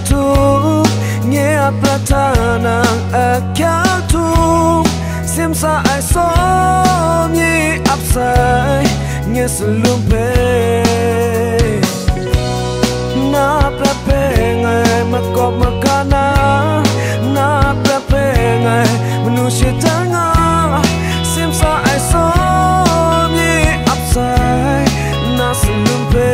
tu nghe pratana akatu simsa ai so ni upside nghe sulumpe na prape ngai makop makana na prape ngai manushitanga simsa ai so ni upside na sulumpe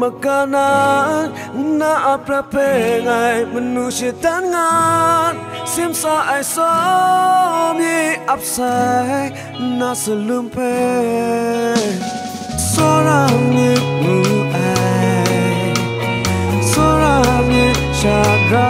Makana na aprape ngai manushitangan simsa ai som ye upside na sulumpe soram ye mu ai soram ye chadra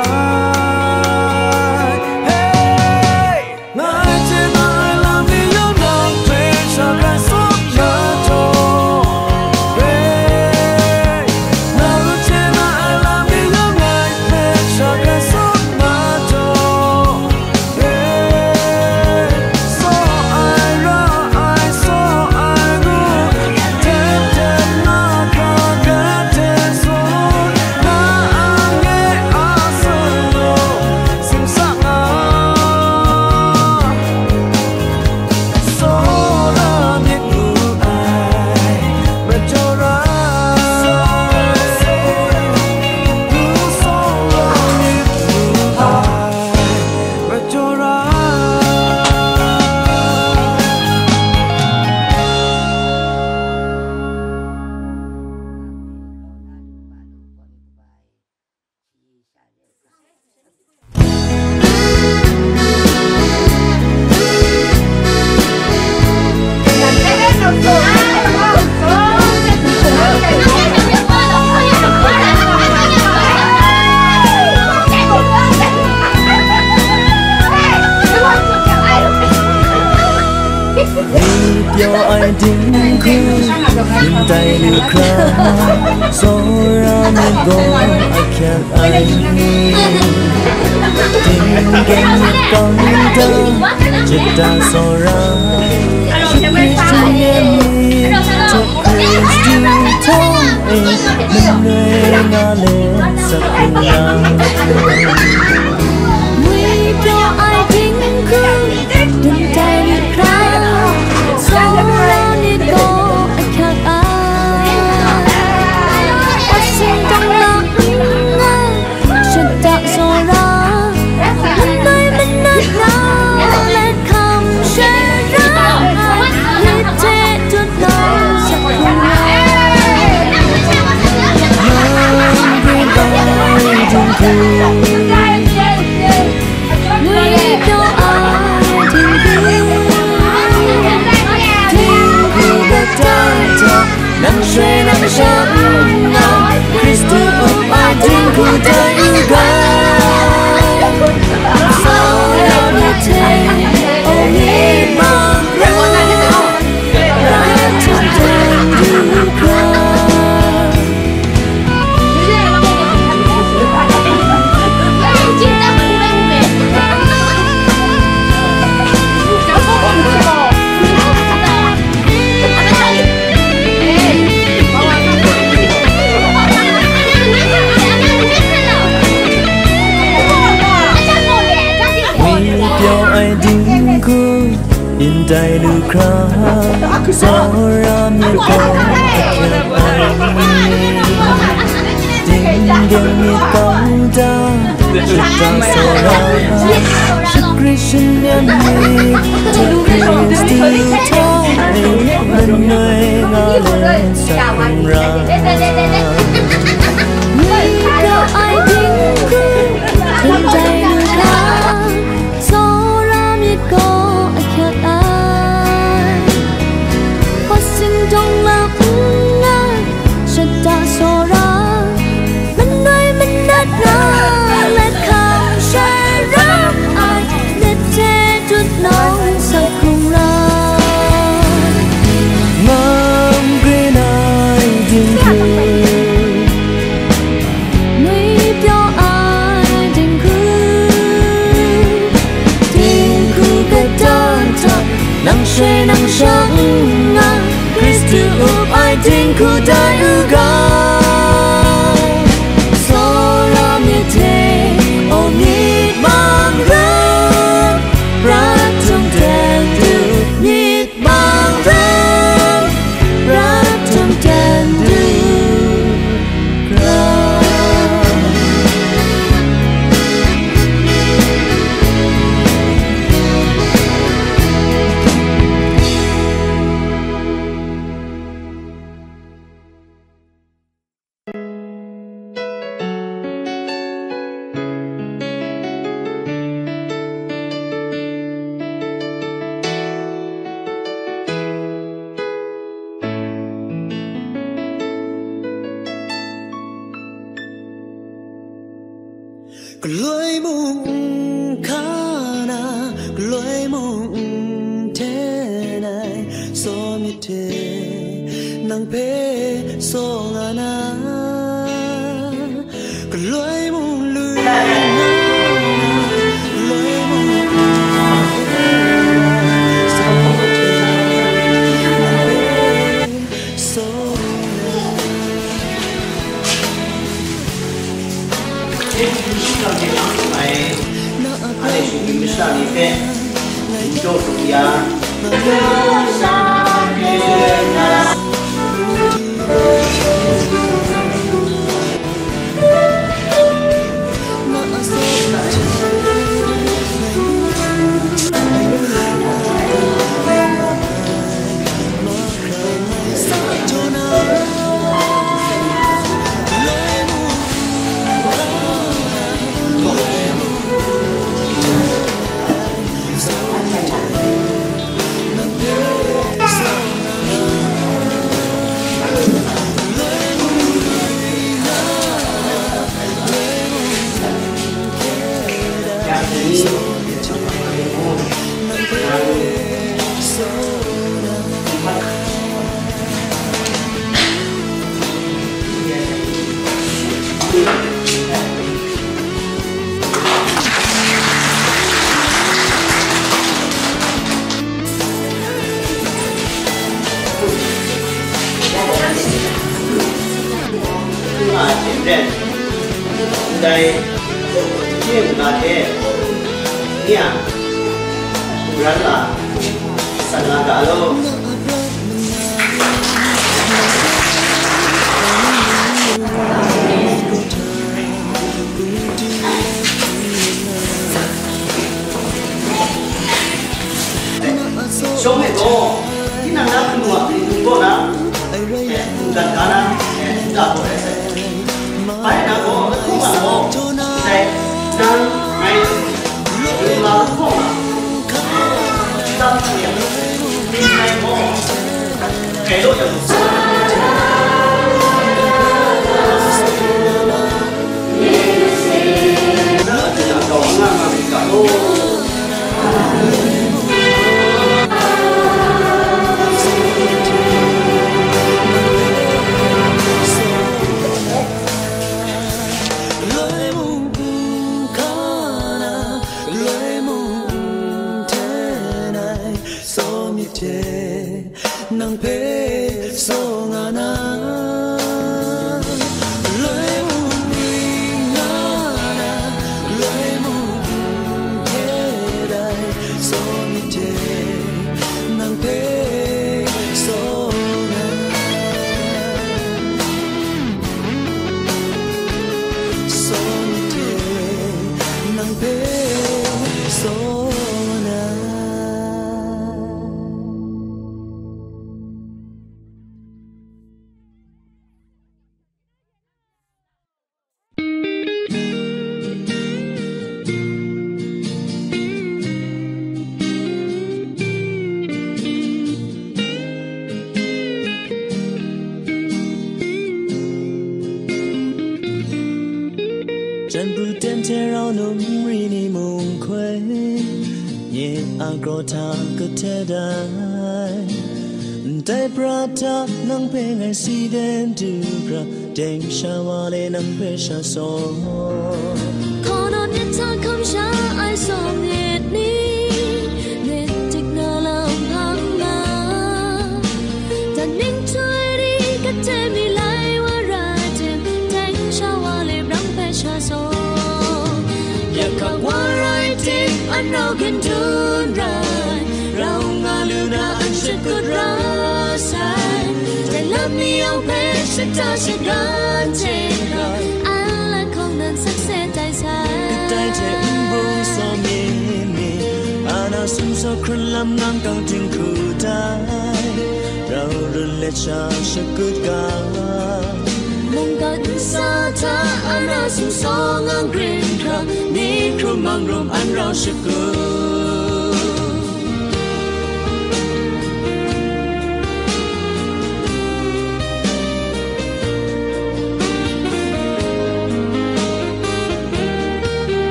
in tay lưu khá Sora mi con Ding mi con da Sora Krishna mi Kristi thai bên nơi ngã lên sạc ra Đâu ai tin thânใจđược là Sora mi có thật ai Phát sinh trong lòng ngàn Sẽ ta Sora Mình nuôi mình đất ra Let không sẽ rớt ai Let thế chút nóng sắc không ra Ngắm green eye dinh khư Nuôi biểu ai dinh khư Dinh khư cái đơn thật Nắng say nắng sáng ngang Kristi úp ai dinh khư đại ư ga Sora mi thế Ô nhịp mang rớt Rát trong đèn đưa Nhịp mang rớt Rát trong đèn đưa Lối mộng khana lối mộng thế này so như thế nắng phê so ngana lối mộng lười lối mộng so như thế nắng phê so Đây, riêng là thế, nha, rất là sẵn là cả luôn. Số này có, cái năng lực của nó thì có nào, gần cả năm, đã có đấy. Phải là có, không phải có, đây, đang, ngày, là không à, đang nghiệp, đi này có, cái lỗi là một số. Đó thì là có ngang mà mình cả lô. Nang pe so 真不点天绕弄瑞尼梦亏，也阿哥他个天台，带不他能陪爱西点度个，等下我来能陪下手。可能一他看下爱上夜你，你直那冷冷啊，但明吹你个天米来我来见，等下我来能陪下手。Yakak warai tik anau kendurai Raunga luna ansyukur rasai Dalam niau pesita syegan cera Allah kong dan sakse tai sai Tai te umbung so mini Ana sum so krun lam ngang kang ting ku tai Rau run le cha syukur ka Mong gần xa ta ana sum so ngang green ka Ni kru mang rum an rau syukur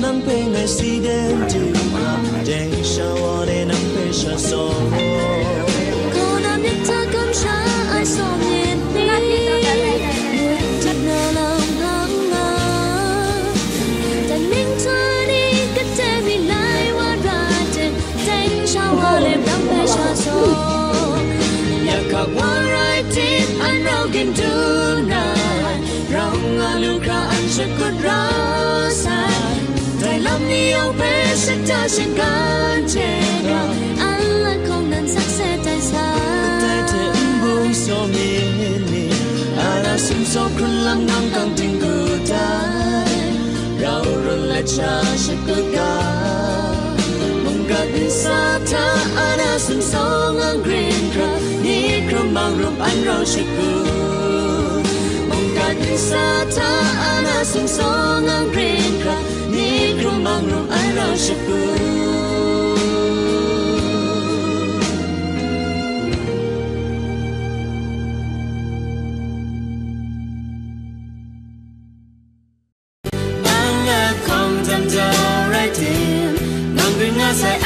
nang pe ngai si den tu ka deng sha wa le nang pe sha so ko na mit ta kam sha ai so yen ni ta na lang lang na dan ning ta ni ka te mi lai wa ra te deng sha wa le nang pe sha so ya ka wa rai ti an rau gin tu na rong a lu kra an sha kut ra sai Dalam niau pesita syegan cera Allah kong dan sakse tai sai Tai te umbung so mini Ana sum so krun lam ngang kang ting ku tai Rau run le cha syukur ka Mong gat sa ta ana sum so ngang green kra Ni krum mang rum an rau syukur Mong gat sa ta ana sum so ngang green kra Ni krum mang rum an rau syukur Ang kong tam do right in Nang bin nga say